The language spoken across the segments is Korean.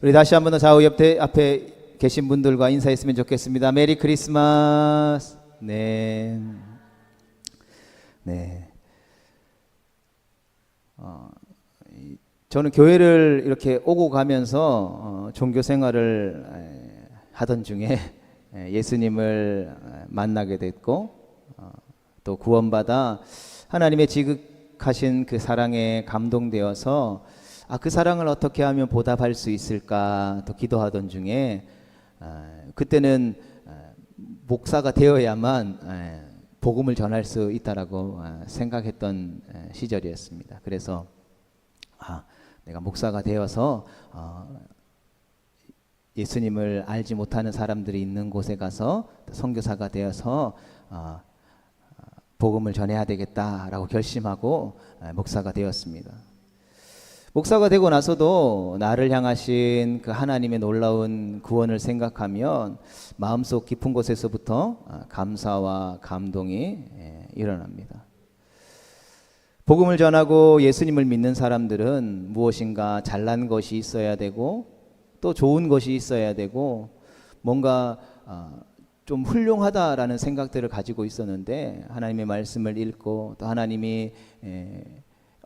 우리 다시 한번 더 좌우 옆에 앞에 계신 분들과 인사했으면 좋겠습니다. 메리 크리스마스. 네. 네. 저는 교회를 이렇게 오고 가면서 종교 생활을 하던 중에 예수님을 만나게 됐고 또 구원받아 하나님의 지극하신 그 사랑에 감동되어서 그 사랑을 어떻게 하면 보답할 수 있을까 또 기도하던 중에 그때는 목사가 되어야만 복음을 전할 수 있다라고 생각했던 시절이었습니다. 그래서 내가 목사가 되어서 예수님을 알지 못하는 사람들이 있는 곳에 가서 선교사가 되어서 복음을 전해야 되겠다라고 결심하고 목사가 되었습니다. 목사가 되고 나서도 나를 향하신 그 하나님의 놀라운 구원을 생각하면 마음속 깊은 곳에서부터 감사와 감동이 일어납니다. 복음을 전하고 예수님을 믿는 사람들은 무엇인가 잘난 것이 있어야 되고 또 좋은 것이 있어야 되고 뭔가 좀 훌륭하다라는 생각들을 가지고 있었는데 하나님의 말씀을 읽고 또 하나님이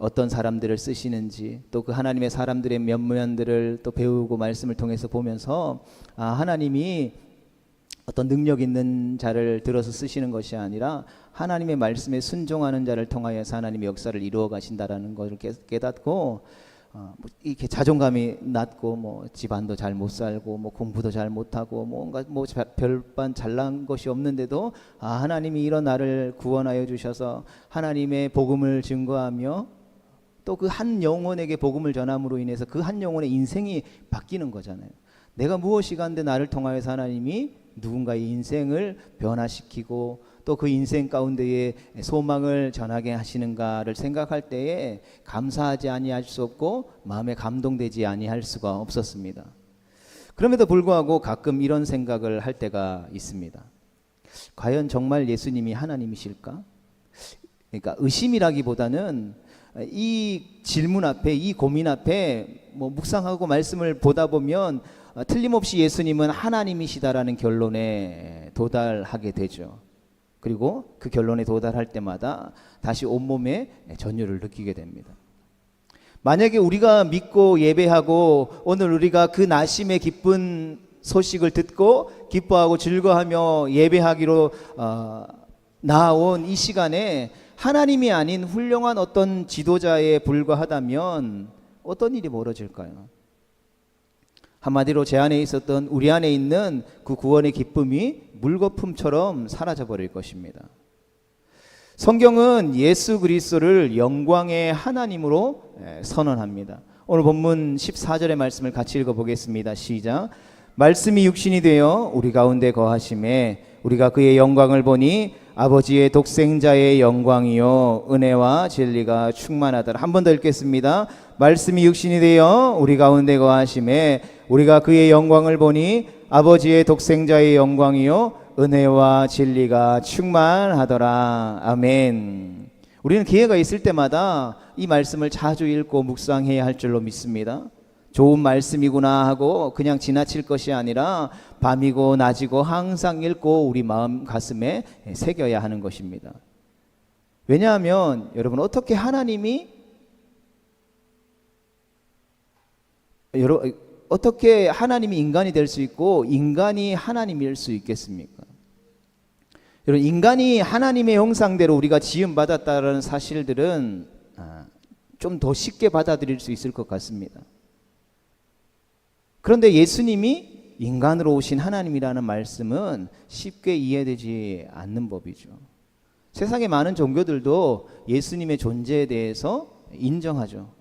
어떤 사람들을 쓰시는지 또 그 하나님의 사람들의 면면들을 또 배우고 말씀을 통해서 보면서 하나님이 어떤 능력 있는 자를 들어서 쓰시는 것이 아니라 하나님의 말씀에 순종하는 자를 통하여서 하나님의 역사를 이루어 가신다라는 것을 깨닫고 이렇게 자존감이 낮고 집안도 잘 못 살고 공부도 잘 못하고 뭔가 별반 잘난 것이 없는데도 하나님이 이런 나를 구원하여 주셔서 하나님의 복음을 증거하며 또 그 한 영혼에게 복음을 전함으로 인해서 그 한 영혼의 인생이 바뀌는 거잖아요. 내가 무엇이 간데 나를 통하여서 하나님이 누군가의 인생을 변화시키고 또 그 인생 가운데에 소망을 전하게 하시는가를 생각할 때에 감사하지 아니할 수 없고 마음에 감동되지 아니할 수가 없었습니다. 그럼에도 불구하고 가끔 이런 생각을 할 때가 있습니다. 과연 정말 예수님이 하나님이실까? 그러니까 의심이라기보다는 이 질문 앞에 이 고민 앞에 묵상하고 말씀을 보다 보면 틀림없이 예수님은 하나님이시다라는 결론에 도달하게 되죠. 그리고 그 결론에 도달할 때마다 다시 온몸에 전율을 느끼게 됩니다. 만약에 우리가 믿고 예배하고 오늘 우리가 그 나심의 기쁜 소식을 듣고 기뻐하고 즐거워하며 예배하기로 나아온 이 시간에 하나님이 아닌 훌륭한 어떤 지도자에 불과하다면 어떤 일이 벌어질까요? 한마디로 제 안에 있었던 우리 안에 있는 그 구원의 기쁨이 물거품처럼 사라져 버릴 것입니다. 성경은 예수 그리스도를 영광의 하나님으로 선언합니다. 오늘 본문 14절의 말씀을 같이 읽어보겠습니다. 시작. 말씀이 육신이 되어 우리 가운데 거하심에 우리가 그의 영광을 보니 아버지의 독생자의 영광이요 은혜와 진리가 충만하더라. 한 번 더 읽겠습니다. 말씀이 육신이 되어 우리 가운데 거하심에 우리가 그의 영광을 보니 아버지의 독생자의 영광이요 은혜와 진리가 충만하더라. 아멘. 우리는 기회가 있을 때마다 이 말씀을 자주 읽고 묵상해야 할 줄로 믿습니다. 좋은 말씀이구나 하고 그냥 지나칠 것이 아니라 밤이고 낮이고 항상 읽고 우리 마음 가슴에 새겨야 하는 것입니다. 왜냐하면 여러분 어떻게 하나님이 인간이 될 수 있고 인간이 하나님일 수 있겠습니까? 여러분 인간이 하나님의 형상대로 우리가 지음받았다는 사실들은 좀 더 쉽게 받아들일 수 있을 것 같습니다. 그런데 예수님이 인간으로 오신 하나님이라는 말씀은 쉽게 이해되지 않는 법이죠. 세상의 많은 종교들도 예수님의 존재에 대해서 인정하죠.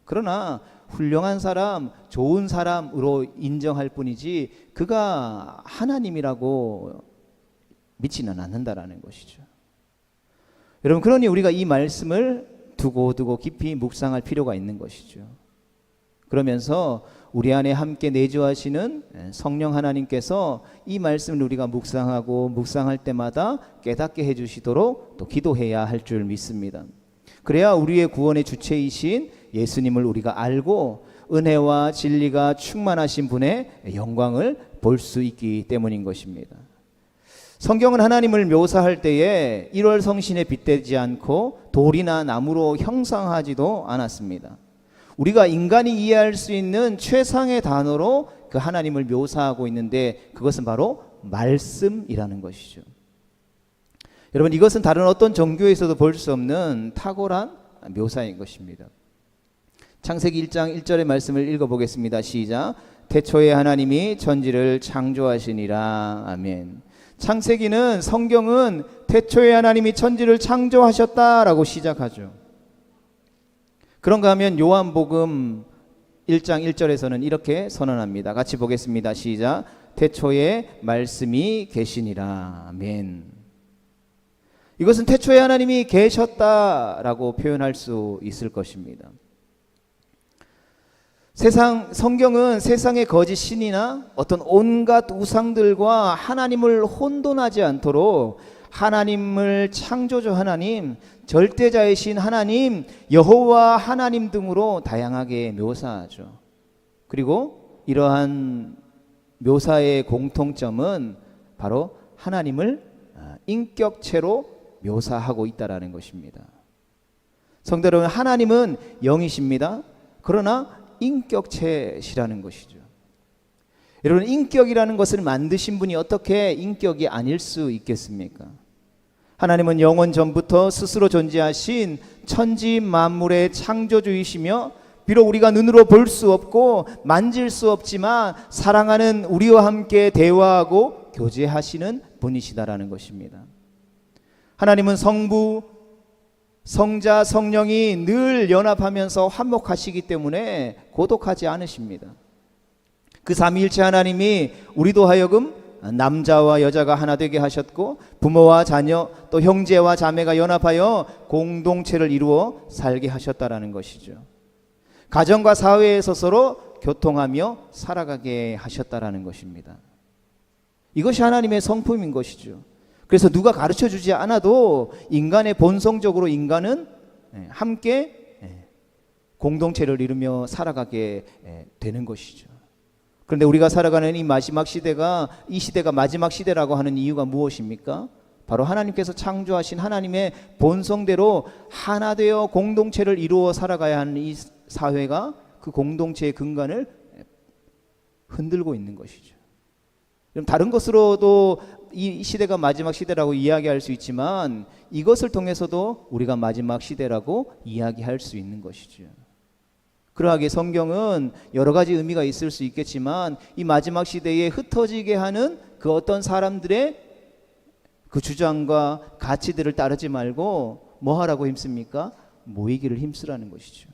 그러나 훌륭한 사람, 좋은 사람으로 인정할 뿐이지 그가 하나님이라고 믿지는 않는다라는 것이죠. 여러분 그러니 우리가 이 말씀을 두고 깊이 묵상할 필요가 있는 것이죠. 그러면서 우리 안에 함께 내주하시는 성령 하나님께서 이 말씀을 우리가 묵상할 때마다 깨닫게 해주시도록 또 기도해야 할 줄 믿습니다. 그래야 우리의 구원의 주체이신 예수님을 우리가 알고 은혜와 진리가 충만하신 분의 영광을 볼 수 있기 때문인 것입니다. 성경은 하나님을 묘사할 때에 1월 성신에 빗대지 않고 돌이나 나무로 형상하지도 않았습니다. 우리가 인간이 이해할 수 있는 최상의 단어로 그 하나님을 묘사하고 있는데 그것은 바로 말씀이라는 것이죠. 여러분, 이것은 다른 어떤 종교에서도 볼 수 없는 탁월한 묘사인 것입니다. 창세기 1장 1절의 말씀을 읽어보겠습니다. 시작. 태초에 하나님이 천지를 창조하시니라. 아멘. 창세기는, 성경은 태초에 하나님이 천지를 창조하셨다라고 시작하죠. 그런가 하면 요한복음 1장 1절에서는 이렇게 선언합니다. 같이 보겠습니다. 시작. 태초에 말씀이 계시니라. 아멘. 이것은 태초에 하나님이 계셨다라고 표현할 수 있을 것입니다. 성경은 세상의 거짓 신이나 어떤 온갖 우상들과 하나님을 혼돈하지 않도록 하나님을 창조주 하나님, 절대자이신 하나님, 여호와 하나님 등으로 다양하게 묘사하죠. 그리고 이러한 묘사의 공통점은 바로 하나님을 인격체로 묘사하고 있다라는 것입니다. 성도 여러분, 하나님은 영이십니다. 그러나 인격체시라는 것이죠. 여러분, 인격이라는 것을 만드신 분이 어떻게 인격이 아닐 수 있겠습니까? 하나님은 영원 전부터 스스로 존재하신 천지 만물의 창조주이시며 비록 우리가 눈으로 볼 수 없고 만질 수 없지만 사랑하는 우리와 함께 대화하고 교제하시는 분이시다라는 것입니다. 하나님은 성부, 성자, 성령이 늘 연합하면서 화목하시기 때문에 고독하지 않으십니다. 그 삼위일체 하나님이 우리도 하여금 남자와 여자가 하나 되게 하셨고 부모와 자녀 또 형제와 자매가 연합하여 공동체를 이루어 살게 하셨다라는 것이죠. 가정과 사회에서 서로 교통하며 살아가게 하셨다라는 것입니다. 이것이 하나님의 성품인 것이죠. 그래서 누가 가르쳐주지 않아도 인간의 본성적으로 인간은 함께 공동체를 이루며 살아가게 되는 것이죠. 그런데 우리가 살아가는 이 마지막 시대가, 이 시대가 마지막 시대라고 하는 이유가 무엇입니까? 바로 하나님께서 창조하신 하나님의 본성대로 하나 되어 공동체를 이루어 살아가야 하는 이 사회가 그 공동체의 근간을 흔들고 있는 것이죠. 다른 것으로도 이 시대가 마지막 시대라고 이야기할 수 있지만 이것을 통해서도 우리가 마지막 시대라고 이야기할 수 있는 것이죠. 그러하게 성경은 여러 가지 의미가 있을 수 있겠지만 이 마지막 시대에 흩어지게 하는 그 어떤 사람들의 그 주장과 가치들을 따르지 말고 뭐 하라고 힘씁니까? 모이기를 힘쓰라는 것이죠.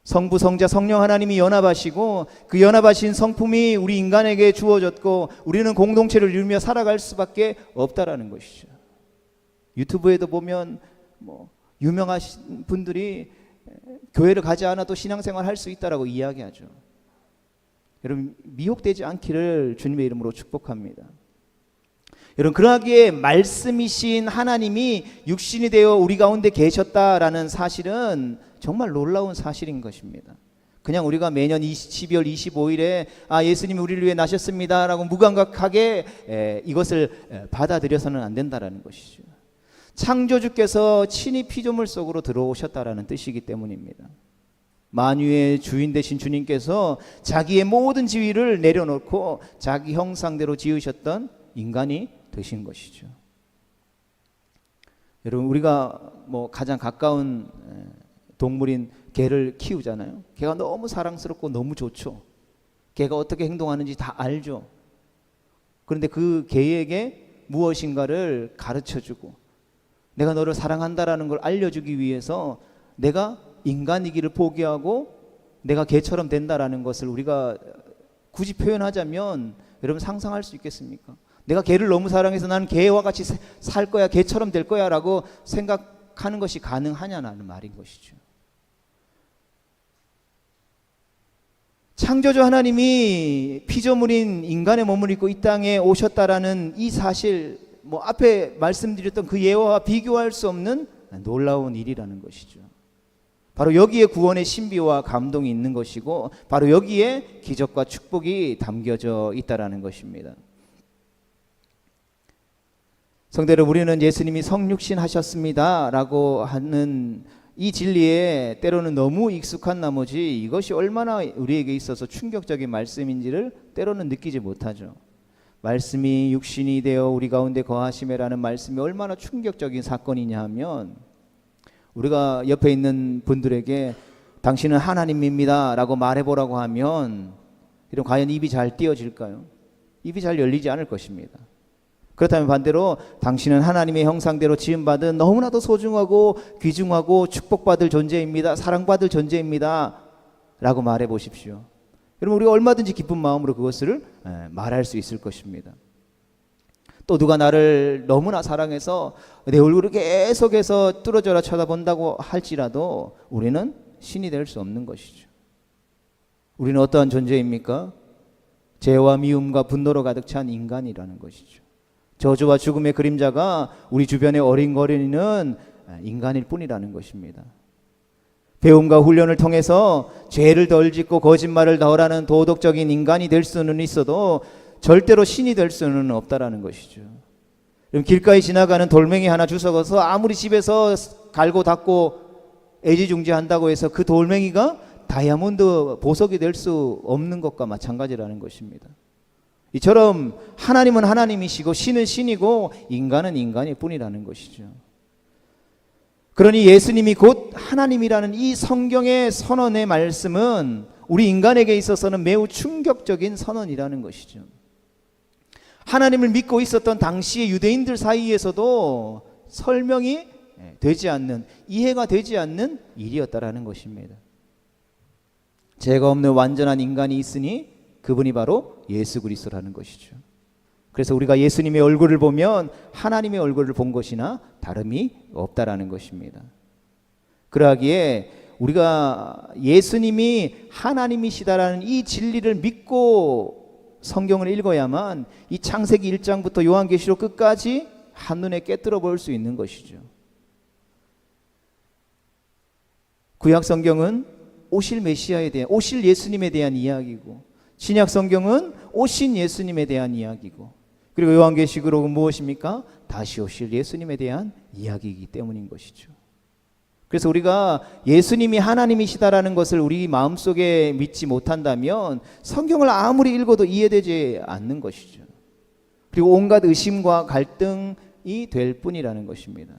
성부, 성자, 성령 하나님이 연합하시고 그 연합하신 성품이 우리 인간에게 주어졌고 우리는 공동체를 이루며 살아갈 수밖에 없다라는 것이죠. 유튜브에도 보면 유명하신 분들이 교회를 가지 않아도 신앙생활 할 수 있다라고 이야기하죠. 여러분, 미혹되지 않기를 주님의 이름으로 축복합니다. 여러분, 그러하기에 말씀이신 하나님이 육신이 되어 우리 가운데 계셨다라는 사실은 정말 놀라운 사실인 것입니다. 그냥 우리가 매년 12월 25일에 예수님이 우리를 위해 나셨습니다 라고 무감각하게 이것을 받아들여서는 안 된다라는 것이죠. 창조주께서 친히 피조물 속으로 들어오셨다라는 뜻이기 때문입니다. 만유의 주인 되신 주님께서 자기의 모든 지위를 내려놓고 자기 형상대로 지으셨던 인간이 되신 것이죠. 여러분, 우리가 가장 가까운 동물인 개를 키우잖아요. 개가 너무 사랑스럽고 너무 좋죠. 개가 어떻게 행동하는지 다 알죠. 그런데 그 개에게 무엇인가를 가르쳐주고 내가 너를 사랑한다라는 걸 알려주기 위해서 내가 인간이기를 포기하고 내가 개처럼 된다라는 것을 우리가 굳이 표현하자면 여러분 상상할 수 있겠습니까? 내가 개를 너무 사랑해서 나는 개와 같이 살 거야, 개처럼 될 거야 라고 생각하는 것이 가능하냐는 말인 것이죠. 창조주 하나님이 피조물인 인간의 몸을 입고 이 땅에 오셨다라는 이 사실, 앞에 말씀드렸던 그 예화와 비교할 수 없는 놀라운 일이라는 것이죠. 바로 여기에 구원의 신비와 감동이 있는 것이고 바로 여기에 기적과 축복이 담겨져 있다라는 것입니다. 성도 여러분, 우리는 예수님이 성육신 하셨습니다 라고 하는 이 진리에 때로는 너무 익숙한 나머지 이것이 얼마나 우리에게 있어서 충격적인 말씀인지를 때로는 느끼지 못하죠. 말씀이 육신이 되어 우리 가운데 거하심이라는 말씀이 얼마나 충격적인 사건이냐 하면, 우리가 옆에 있는 분들에게 당신은 하나님입니다 라고 말해보라고 하면 이런 과연 입이 잘 띄어질까요? 입이 잘 열리지 않을 것입니다. 그렇다면 반대로 당신은 하나님의 형상대로 지음받은 너무나도 소중하고 귀중하고 축복받을 존재입니다, 사랑받을 존재입니다 라고 말해 보십시오. 여러분, 우리가 얼마든지 기쁜 마음으로 그것을 말할 수 있을 것입니다. 또 누가 나를 너무나 사랑해서 내 얼굴을 계속해서 뚫어져라 쳐다본다고 할지라도 우리는 신이 될 수 없는 것이죠. 우리는 어떠한 존재입니까? 죄와 미움과 분노로 가득 찬 인간이라는 것이죠. 저주와 죽음의 그림자가 우리 주변에 어린거리는 인간일 뿐이라는 것입니다. 배움과 훈련을 통해서 죄를 덜 짓고 거짓말을 덜 하는 도덕적인 인간이 될 수는 있어도 절대로 신이 될 수는 없다라는 것이죠. 길가에 지나가는 돌멩이 하나 주워서 아무리 집에서 갈고 닦고 애지중지한다고 해서 그 돌멩이가 다이아몬드 보석이 될 수 없는 것과 마찬가지라는 것입니다. 이처럼 하나님은 하나님이시고 신은 신이고 인간은 인간일 뿐이라는 것이죠. 그러니 예수님이 곧 하나님이라는 이 성경의 선언의 말씀은 우리 인간에게 있어서는 매우 충격적인 선언이라는 것이죠. 하나님을 믿고 있었던 당시의 유대인들 사이에서도 설명이 되지 않는, 이해가 되지 않는 일이었다라는 것입니다. 죄가 없는 완전한 인간이 있으니 그분이 바로 예수 그리스도라는 것이죠. 그래서 우리가 예수님의 얼굴을 보면 하나님의 얼굴을 본 것이나 다름이 없다라는 것입니다. 그러하기에 우리가 예수님이 하나님이시다라는 이 진리를 믿고 성경을 읽어야만 이 창세기 1장부터 요한계시록 끝까지 한눈에 깨뜨려 볼 수 있는 것이죠. 구약 성경은 오실 메시아에 대한, 오실 예수님에 대한 이야기고, 신약 성경은 오신 예수님에 대한 이야기고, 그리고 요한계시록은 무엇입니까? 다시 오실 예수님에 대한 이야기이기 때문인 것이죠. 그래서 우리가 예수님이 하나님이시다라는 것을 우리 마음속에 믿지 못한다면 성경을 아무리 읽어도 이해되지 않는 것이죠. 그리고 온갖 의심과 갈등이 될 뿐이라는 것입니다.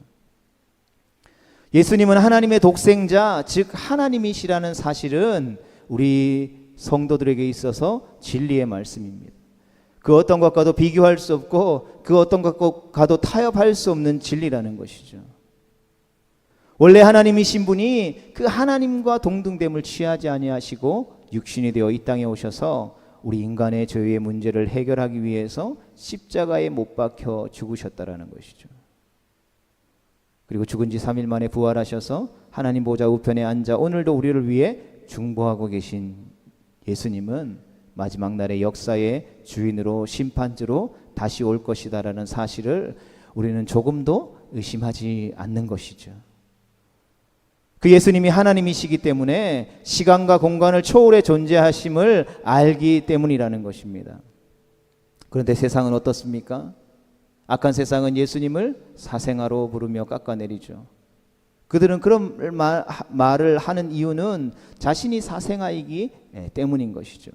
예수님은 하나님의 독생자, 즉 하나님이시라는 사실은 우리 성도들에게 있어서 진리의 말씀입니다. 그 어떤 것과도 비교할 수 없고 그 어떤 것과도 타협할 수 없는 진리라는 것이죠. 원래 하나님이신 분이 그 하나님과 동등됨을 취하지 아니하시고 육신이 되어 이 땅에 오셔서 우리 인간의 죄의 문제를 해결하기 위해서 십자가에 못 박혀 죽으셨다라는 것이죠. 그리고 죽은 지 3일 만에 부활하셔서 하나님 보좌 우편에 앉아 오늘도 우리를 위해 중보하고 계신 예수님은 마지막 날의 역사의 주인으로 심판주로 다시 올 것이다라는 사실을 우리는 조금도 의심하지 않는 것이죠. 그 예수님이 하나님이시기 때문에 시간과 공간을 초월해 존재하심을 알기 때문이라는 것입니다. 그런데 세상은 어떻습니까? 악한 세상은 예수님을 사생아로 부르며 깎아내리죠. 그들은 그런 말을 하는 이유는 자신이 사생아이기 때문인 것이죠.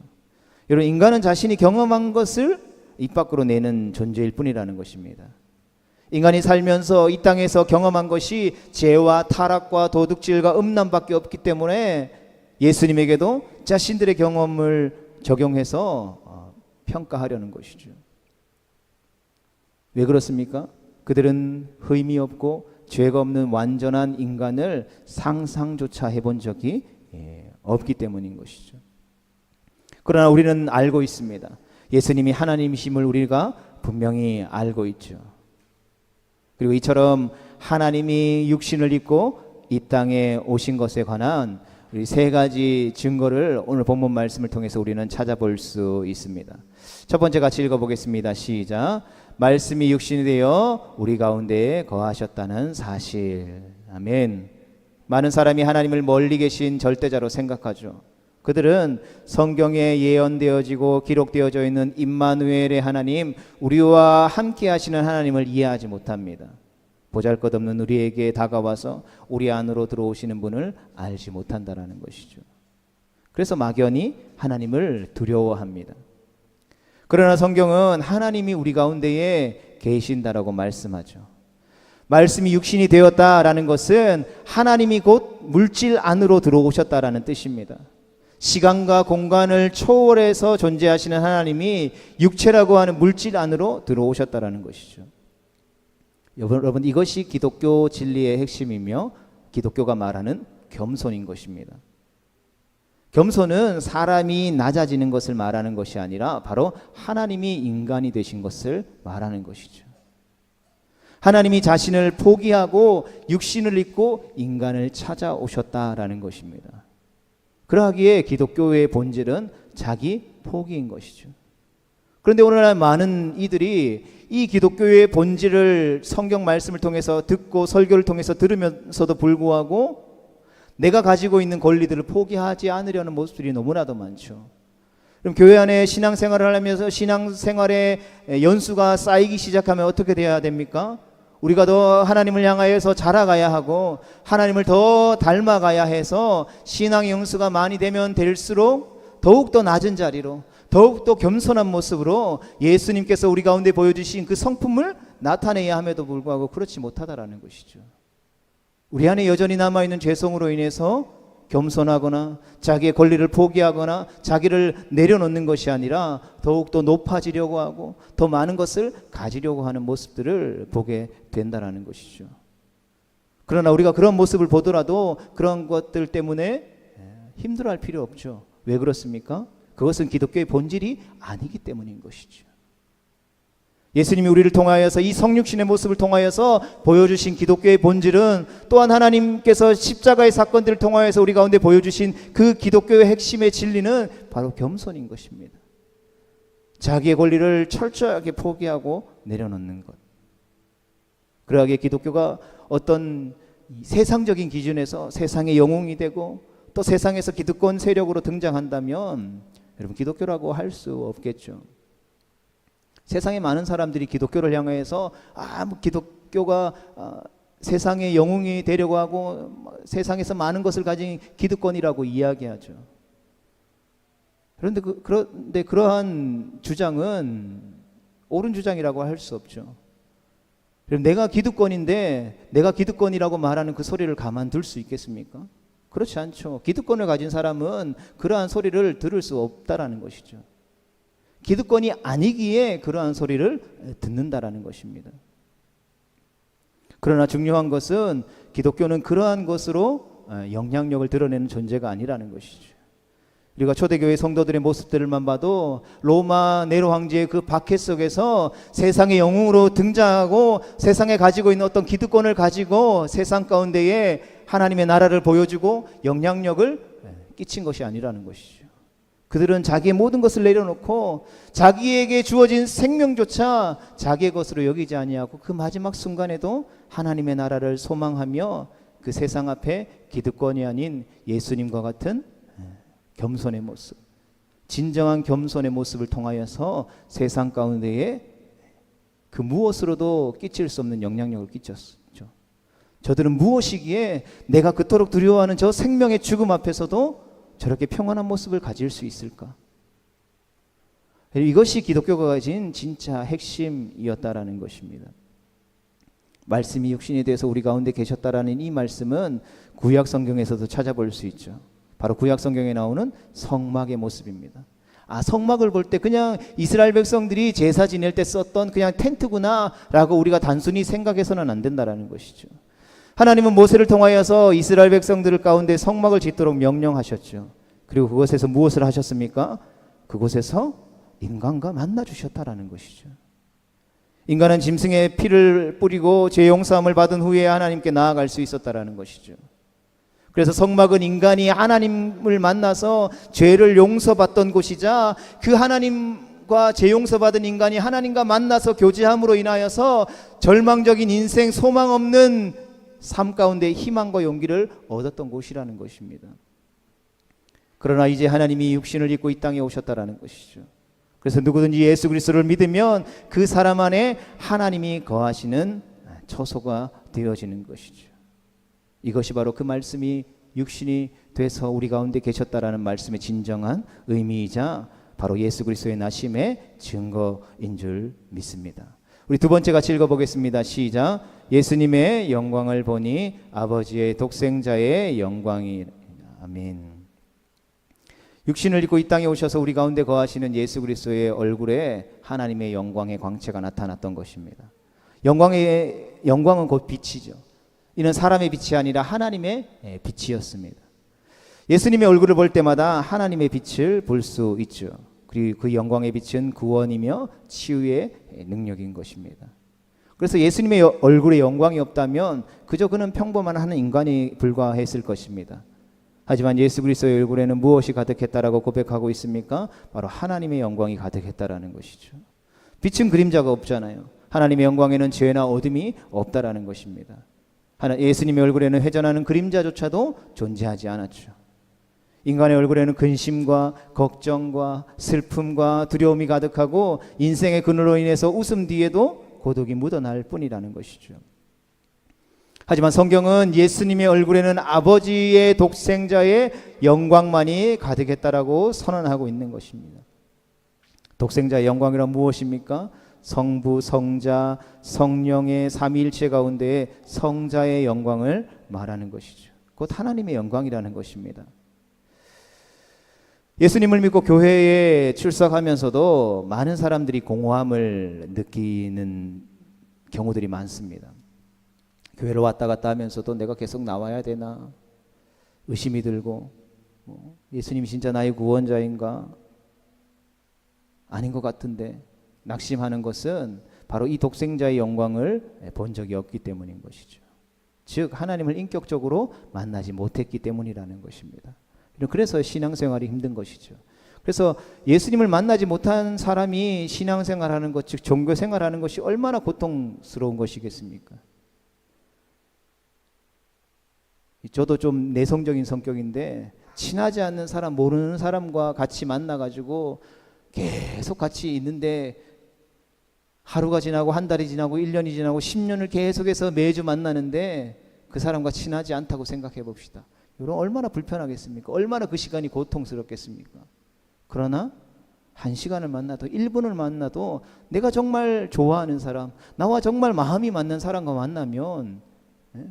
여러분, 인간은 자신이 경험한 것을 입 밖으로 내는 존재일 뿐이라는 것입니다. 인간이 살면서 이 땅에서 경험한 것이 죄와 타락과 도둑질과 음란밖에 없기 때문에 예수님에게도 자신들의 경험을 적용해서 평가하려는 것이죠. 왜 그렇습니까? 그들은 흠이 없고 죄가 없는 완전한 인간을 상상조차 해본 적이 없기 때문인 것이죠. 그러나 우리는 알고 있습니다. 예수님이 하나님이심을 우리가 분명히 알고 있죠. 그리고 이처럼 하나님이 육신을 입고 이 땅에 오신 것에 관한 우리 세 가지 증거를 오늘 본문 말씀을 통해서 우리는 찾아볼 수 있습니다. 첫 번째 같이 읽어보겠습니다. 시작. 말씀이 육신이 되어 우리 가운데 거하셨다는 사실. 아멘. 많은 사람이 하나님을 멀리 계신 절대자로 생각하죠. 그들은 성경에 예언되어지고 기록되어져 있는 임마누엘의 하나님, 우리와 함께 하시는 하나님을 이해하지 못합니다. 보잘것없는 우리에게 다가와서 우리 안으로 들어오시는 분을 알지 못한다라는 것이죠. 그래서 막연히 하나님을 두려워합니다. 그러나 성경은 하나님이 우리 가운데에 계신다라고 말씀하죠. 말씀이 육신이 되었다라는 것은 하나님이 곧 물질 안으로 들어오셨다라는 뜻입니다. 시간과 공간을 초월해서 존재하시는 하나님이 육체라고 하는 물질 안으로 들어오셨다라는 것이죠. 여러분, 이것이 기독교 진리의 핵심이며 기독교가 말하는 겸손인 것입니다. 겸손은 사람이 낮아지는 것을 말하는 것이 아니라 바로 하나님이 인간이 되신 것을 말하는 것이죠. 하나님이 자신을 포기하고 육신을 입고 인간을 찾아오셨다라는 것입니다. 그러하기에 기독교의 본질은 자기 포기인 것이죠. 그런데 오늘날 많은 이들이 이 기독교의 본질을 성경 말씀을 통해서 듣고 설교를 통해서 들으면서도 불구하고 내가 가지고 있는 권리들을 포기하지 않으려는 모습들이 너무나도 많죠. 그럼 교회 안에 신앙생활을 하면서 신앙생활의 연수가 쌓이기 시작하면 어떻게 돼야 됩니까? 우리가 더 하나님을 향하여서 자라가야 하고 하나님을 더 닮아가야 해서 신앙의 연수가 많이 되면 될수록 더욱더 낮은 자리로, 더욱더 겸손한 모습으로 예수님께서 우리 가운데 보여주신 그 성품을 나타내야 함에도 불구하고 그렇지 못하다라는 것이죠. 우리 안에 여전히 남아있는 죄성으로 인해서 겸손하거나 자기의 권리를 포기하거나 자기를 내려놓는 것이 아니라 더욱더 높아지려고 하고 더 많은 것을 가지려고 하는 모습들을 보게 된다는 것이죠. 그러나 우리가 그런 모습을 보더라도 그런 것들 때문에 힘들어할 필요 없죠. 왜 그렇습니까? 그것은 기독교의 본질이 아니기 때문인 것이죠. 예수님이 우리를 통하여서 이 성육신의 모습을 통하여서 보여주신 기독교의 본질은 또한 하나님께서 십자가의 사건들을 통하여서 우리 가운데 보여주신 그 기독교의 핵심의 진리는 바로 겸손인 것입니다. 자기의 권리를 철저하게 포기하고 내려놓는 것. 그러하기에 기독교가 어떤 세상적인 기준에서 세상의 영웅이 되고 또 세상에서 기득권 세력으로 등장한다면 여러분 기독교라고 할 수 없겠죠. 세상에 많은 사람들이 기독교를 향해서 기독교가 세상의 영웅이 되려고 하고 세상에서 많은 것을 가진 기득권이라고 이야기하죠. 그런데 그러한 주장은 옳은 주장이라고 할 수 없죠. 그럼 내가 기득권인데 내가 기득권이라고 말하는 그 소리를 가만둘 수 있겠습니까? 그렇지 않죠. 기득권을 가진 사람은 그러한 소리를 들을 수 없다라는 것이죠. 기득권이 아니기에 그러한 소리를 듣는다라는 것입니다. 그러나 중요한 것은 기독교는 그러한 것으로 영향력을 드러내는 존재가 아니라는 것이죠. 우리가 초대교회 성도들의 모습들만 봐도 로마 네로 황제의 그 박해 속에서 세상의 영웅으로 등장하고 세상에 가지고 있는 어떤 기득권을 가지고 세상 가운데에 하나님의 나라를 보여주고 영향력을 끼친 것이 아니라는 것이죠. 그들은 자기의 모든 것을 내려놓고 자기에게 주어진 생명조차 자기의 것으로 여기지 아니하고 그 마지막 순간에도 하나님의 나라를 소망하며 그 세상 앞에 기득권이 아닌 예수님과 같은 겸손의 모습, 진정한 겸손의 모습을 통하여서 세상 가운데에 그 무엇으로도 끼칠 수 없는 영향력을 끼쳤죠. 저들은 무엇이기에 내가 그토록 두려워하는 저 생명의 죽음 앞에서도 저렇게 평안한 모습을 가질 수 있을까? 이것이 기독교가 가진 진짜 핵심이었다라는 것입니다. 말씀이 육신이 돼서 우리 가운데 계셨다라는 이 말씀은 구약 성경에서도 찾아볼 수 있죠. 바로 구약 성경에 나오는 성막의 모습입니다. 성막을 볼 때 그냥 이스라엘 백성들이 제사 지낼 때 썼던 그냥 텐트구나라고 우리가 단순히 생각해서는 안 된다라는 것이죠. 하나님은 모세를 통하여서 이스라엘 백성들 가운데 성막을 짓도록 명령하셨죠. 그리고 그곳에서 무엇을 하셨습니까? 그곳에서 인간과 만나 주셨다라는 것이죠. 인간은 짐승의 피를 뿌리고 죄 용서함을 받은 후에 하나님께 나아갈 수 있었다라는 것이죠. 그래서 성막은 인간이 하나님을 만나서 죄를 용서받던 곳이자 그 하나님과 죄 용서받은 인간이 하나님과 만나서 교제함으로 인하여서 절망적인 인생, 소망 없는 삶 가운데 희망과 용기를 얻었던 곳이라는 것입니다. 그러나 이제 하나님이 육신을 입고 이 땅에 오셨다라는 것이죠. 그래서 누구든지 예수 그리스도를 믿으면 그 사람 안에 하나님이 거하시는 처소가 되어지는 것이죠. 이것이 바로 그 말씀이 육신이 돼서 우리 가운데 계셨다라는 말씀의 진정한 의미이자 바로 예수 그리스도의 나심의 증거인 줄 믿습니다. 우리 두 번째 같이 읽어보겠습니다. 시작. 예수님의 영광을 보니 아버지의 독생자의 영광이. 아멘. 육신을 입고 이 땅에 오셔서 우리 가운데 거하시는 예수 그리스도의 얼굴에 하나님의 영광의 광채가 나타났던 것입니다. 영광은 곧 빛이죠. 이는 사람의 빛이 아니라 하나님의 빛이었습니다. 예수님의 얼굴을 볼 때마다 하나님의 빛을 볼 수 있죠. 그리고 그 영광의 빛은 구원이며 치유의 능력인 것입니다. 그래서 예수님의 얼굴에 영광이 없다면 그저 그는 평범한 한 인간이 불과했을 것입니다. 하지만 예수 그리스도의 얼굴에는 무엇이 가득했다라고 고백하고 있습니까? 바로 하나님의 영광이 가득했다라는 것이죠. 빛은 그림자가 없잖아요. 하나님의 영광에는 죄나 어둠이 없다라는 것입니다. 예수님의 얼굴에는 회전하는 그림자조차도 존재하지 않았죠. 인간의 얼굴에는 근심과 걱정과 슬픔과 두려움이 가득하고 인생의 그늘로 인해서 웃음 뒤에도 고독이 묻어날 뿐이라는 것이죠. 하지만 성경은 예수님의 얼굴에는 아버지의 독생자의 영광만이 가득했다라고 선언하고 있는 것입니다. 독생자의 영광이란 무엇입니까? 성부, 성자, 성령의 삼위일체 가운데 성자의 영광을 말하는 것이죠. 곧 하나님의 영광이라는 것입니다. 예수님을 믿고 교회에 출석하면서도 많은 사람들이 공허함을 느끼는 경우들이 많습니다. 교회를 왔다 갔다 하면서도 내가 계속 나와야 되나 의심이 들고 예수님이 진짜 나의 구원자인가 아닌 것 같은데 낙심하는 것은 바로 이 독생자의 영광을 본 적이 없기 때문인 것이죠. 즉 하나님을 인격적으로 만나지 못했기 때문이라는 것입니다. 그래서 신앙생활이 힘든 것이죠. 그래서 예수님을 만나지 못한 사람이 신앙생활하는 것, 즉 종교생활하는 것이 얼마나 고통스러운 것이겠습니까? 저도 좀 내성적인 성격인데 친하지 않는 사람, 모르는 사람과 같이 만나가지고 계속 같이 있는데 하루가 지나고 한 달이 지나고 1년이 지나고 10년을 계속해서 매주 만나는데 그 사람과 친하지 않다고 생각해 봅시다. 여러분 얼마나 불편하겠습니까? 얼마나 그 시간이 고통스럽겠습니까? 그러나 한 시간을 만나도 1분을 만나도 내가 정말 좋아하는 사람, 나와 정말 마음이 맞는 사람과 만나면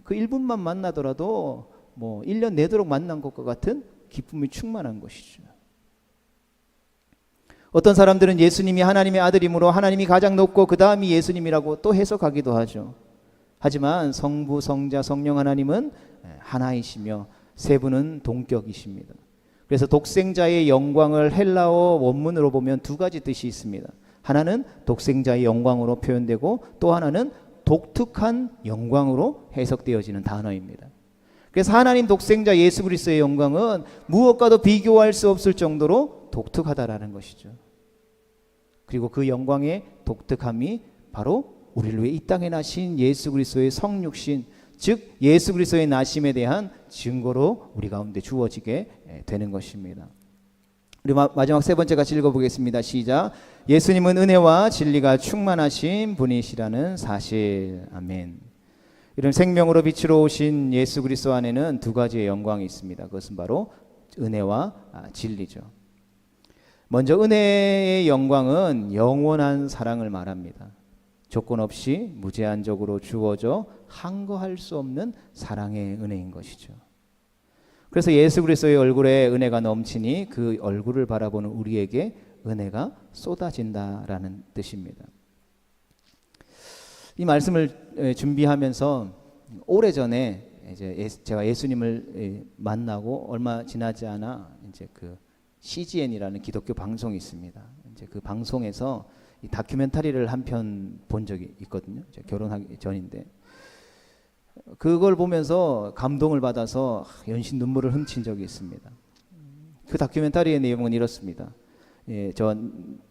그 1분만 만나더라도 뭐 1년 내도록 만난 것과 같은 기쁨이 충만한 것이죠. 어떤 사람들은 예수님이 하나님의 아들이므로 하나님이 가장 높고 그 다음이 예수님이라고 또 해석하기도 하죠. 하지만 성부, 성자, 성령 하나님은 하나이시며 세 분은 동격이십니다. 그래서 독생자의 영광을 헬라어 원문으로 보면 두 가지 뜻이 있습니다. 하나는 독생자의 영광으로 표현되고 또 하나는 독특한 영광으로 해석되어지는 단어입니다. 그래서 하나님 독생자 예수 그리스도의 영광은 무엇과도 비교할 수 없을 정도로 독특하다라는 것이죠. 그리고 그 영광의 독특함이 바로 우리를 위해 이 땅에 나신 예수 그리스도의 성육신, 즉 예수 그리스도의 나심에 대한 증거로 우리 가운데 주어지게 되는 것입니다. 우리 마지막 세 번째 같이 읽어보겠습니다. 시작. 예수님은 은혜와 진리가 충만하신 분이시라는 사실. 아멘. 이런 생명으로 빛으로 오신 예수 그리스도 안에는 두 가지의 영광이 있습니다. 그것은 바로 은혜와 진리죠. 먼저 은혜의 영광은 영원한 사랑을 말합니다. 조건 없이 무제한적으로 주어져 항거할 수 없는 사랑의 은혜인 것이죠. 그래서 예수 그리스도의 얼굴에 은혜가 넘치니 그 얼굴을 바라보는 우리에게 은혜가 쏟아진다라는 뜻입니다. 이 말씀을 준비하면서 오래전에 이제 제가 예수님을 만나고 얼마 지나지 않아 이제 그 CGN이라는 기독교 방송이 있습니다. 이제 그 방송에서 이 다큐멘터리를 한 편 본 적이 있거든요. 결혼하기 전인데 그걸 보면서 감동을 받아서 연신 눈물을 훔친 적이 있습니다. 그 다큐멘터리의 내용은 이렇습니다. 저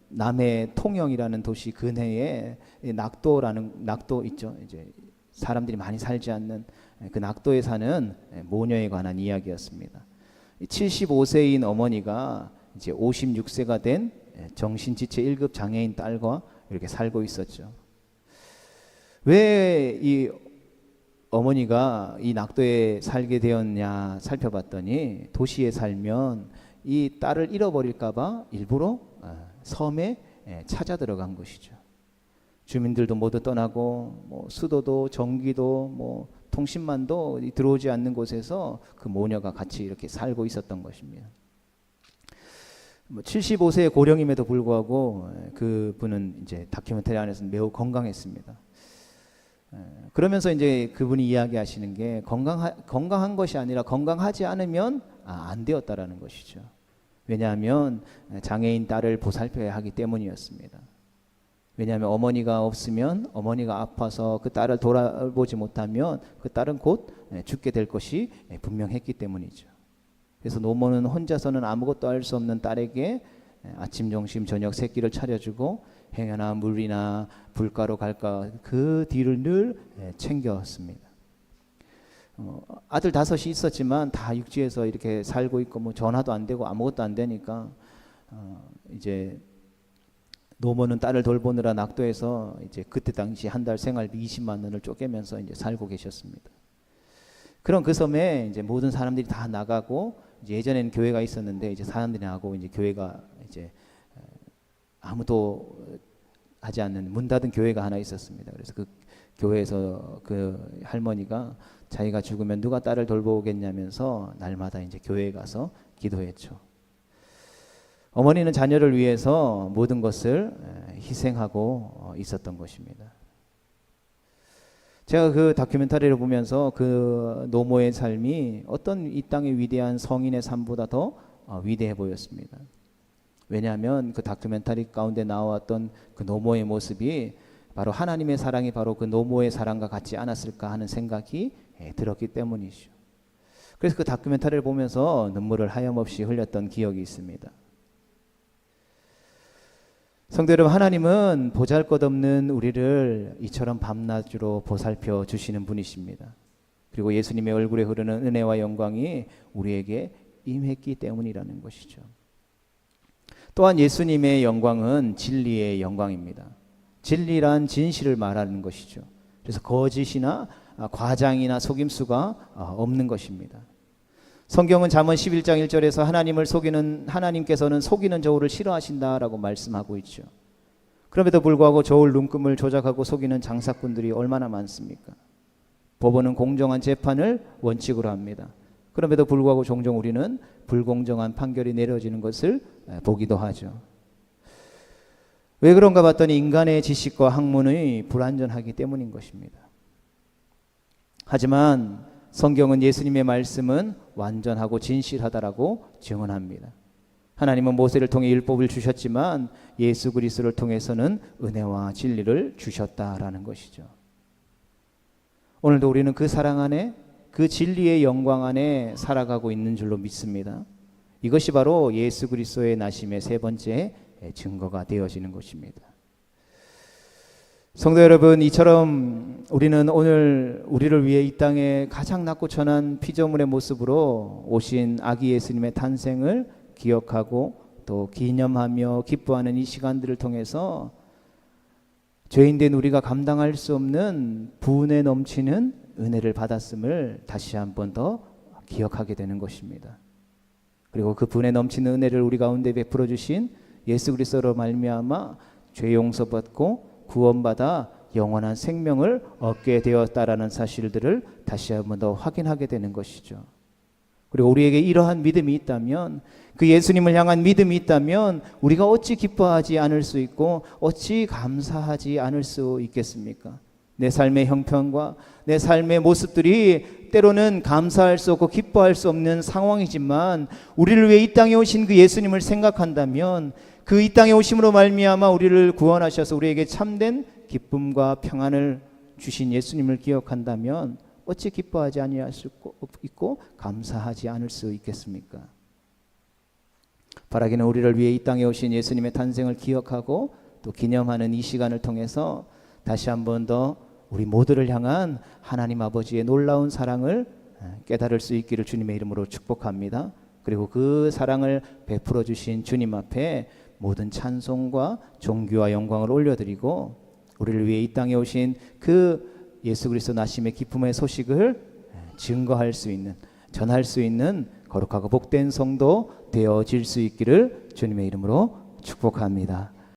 남해 통영이라는 도시 근해에 낙도 있죠. 이제 사람들이 많이 살지 않는 그 낙도에 사는 모녀에 관한 이야기였습니다. 75세인 어머니가 이제 56세가 된 정신지체 1급 장애인 딸과 이렇게 살고 있었죠. 왜 이 어머니가 이 낙도에 살게 되었냐 살펴봤더니 도시에 살면 이 딸을 잃어버릴까봐 일부러 섬에 찾아 들어간 것이죠. 주민들도 모두 떠나고 뭐 수도도 전기도 뭐 통신만도 들어오지 않는 곳에서 그 모녀가 같이 이렇게 살고 있었던 것입니다. 75세의 고령임에도 불구하고 그분은 이제 다큐멘터리 안에서는 매우 건강했습니다. 그러면서 이제 그분이 이야기하시는 게 건강한 것이 아니라 건강하지 않으면 안 되었다라는 것이죠. 왜냐하면 장애인 딸을 보살펴야 하기 때문이었습니다. 왜냐하면 어머니가 없으면 어머니가 아파서 그 딸을 돌아보지 못하면 그 딸은 곧 죽게 될 것이 분명했기 때문이죠. 그래서 노모는 혼자서는 아무것도 할 수 없는 딸에게 아침, 점심, 저녁 세 끼를 차려주고 행여나 물이나 불가로 갈까 그 뒤를 늘 챙겨왔습니다. 아들 5이 있었지만 다 육지에서 이렇게 살고 있고 뭐 전화도 안 되고 아무것도 안 되니까 이제 노모는 딸을 돌보느라 낙도에서 이제 그때 당시 한 달 생활비 20만 원을 쪼개면서 이제 살고 계셨습니다. 그런 그 섬에 이제 모든 사람들이 다 나가고 이제 예전에는 교회가 있었는데 이제 사람들이 나가고 이제 교회가 이제 아무도 하지 않는 문 닫은 교회가 하나 있었습니다. 그래서 그 교회에서 그 할머니가 자기가 죽으면 누가 딸을 돌보겠냐면서 날마다 이제 교회에 가서 기도했죠. 어머니는 자녀를 위해서 모든 것을 희생하고 있었던 것입니다. 제가 그 다큐멘터리를 보면서 그 노모의 삶이 어떤 이 땅의 위대한 성인의 삶보다 더 위대해 보였습니다. 왜냐하면 그 다큐멘터리 가운데 나왔던 그 노모의 모습이 바로 하나님의 사랑이 바로 그 노모의 사랑과 같지 않았을까 하는 생각이 들었기 때문이죠. 그래서 그 다큐멘터리를 보면서 눈물을 하염없이 흘렸던 기억이 있습니다. 성도 여러분, 하나님은 보잘것없는 우리를 이처럼 밤낮으로 보살펴 주시는 분이십니다. 그리고 예수님의 얼굴에 흐르는 은혜와 영광이 우리에게 임했기 때문이라는 것이죠. 또한 예수님의 영광은 진리의 영광입니다. 진리란 진실을 말하는 것이죠. 그래서 거짓이나 과장이나 속임수가 없는 것입니다. 성경은 잠언 11장 1절에서 하나님께서는 속이는 저울을 싫어하신다라고 말씀하고 있죠. 그럼에도 불구하고 저울 눈금을 조작하고 속이는 장사꾼들이 얼마나 많습니까? 법원은 공정한 재판을 원칙으로 합니다. 그럼에도 불구하고 종종 우리는 불공정한 판결이 내려지는 것을 보기도 하죠. 왜 그런가 봤더니 인간의 지식과 학문이 불완전하기 때문인 것입니다. 하지만 성경은 예수님의 말씀은 완전하고 진실하다라고 증언합니다. 하나님은 모세를 통해 율법을 주셨지만 예수 그리스도를 통해서는 은혜와 진리를 주셨다라는 것이죠. 오늘도 우리는 그 사랑 안에 그 진리의 영광 안에 살아가고 있는 줄로 믿습니다. 이것이 바로 예수 그리스도의 나심의 세 번째 증거가 되어지는 것입니다. 성도 여러분, 이처럼 우리는 오늘 우리를 위해 이 땅에 가장 낮고 천한 피조물의 모습으로 오신 아기 예수님의 탄생을 기억하고 또 기념하며 기뻐하는 이 시간들을 통해서 죄인된 우리가 감당할 수 없는 분에 넘치는 은혜를 받았음을 다시 한 번 더 기억하게 되는 것입니다. 그리고 그 분에 넘치는 은혜를 우리 가운데 베풀어 주신 예수 그리스도로 말미암아 죄 용서받고 구원받아 영원한 생명을 얻게 되었다라는 사실들을 다시 한 번 더 확인하게 되는 것이죠. 그리고 우리에게 이러한 믿음이 있다면, 그 예수님을 향한 믿음이 있다면 우리가 어찌 기뻐하지 않을 수 있고 어찌 감사하지 않을 수 있겠습니까? 내 삶의 형편과 내 삶의 모습들이 때로는 감사할 수 없고 기뻐할 수 없는 상황이지만 우리를 위해 이 땅에 오신 그 예수님을 생각한다면, 그 이 땅에 오심으로 말미암아 우리를 구원하셔서 우리에게 참된 기쁨과 평안을 주신 예수님을 기억한다면 어찌 기뻐하지 아니할 수 있고 감사하지 않을 수 있겠습니까? 바라기는 우리를 위해 이 땅에 오신 예수님의 탄생을 기억하고 또 기념하는 이 시간을 통해서 다시 한 번 더 우리 모두를 향한 하나님 아버지의 놀라운 사랑을 깨달을 수 있기를 주님의 이름으로 축복합니다. 그리고 그 사랑을 베풀어 주신 주님 앞에 모든 찬송과 존귀와 영광을 올려드리고 우리를 위해 이 땅에 오신 그 예수 그리스도 나심의 기쁨의 소식을 증거할 수 있는, 전할 수 있는 거룩하고 복된 성도 되어질 수 있기를 주님의 이름으로 축복합니다.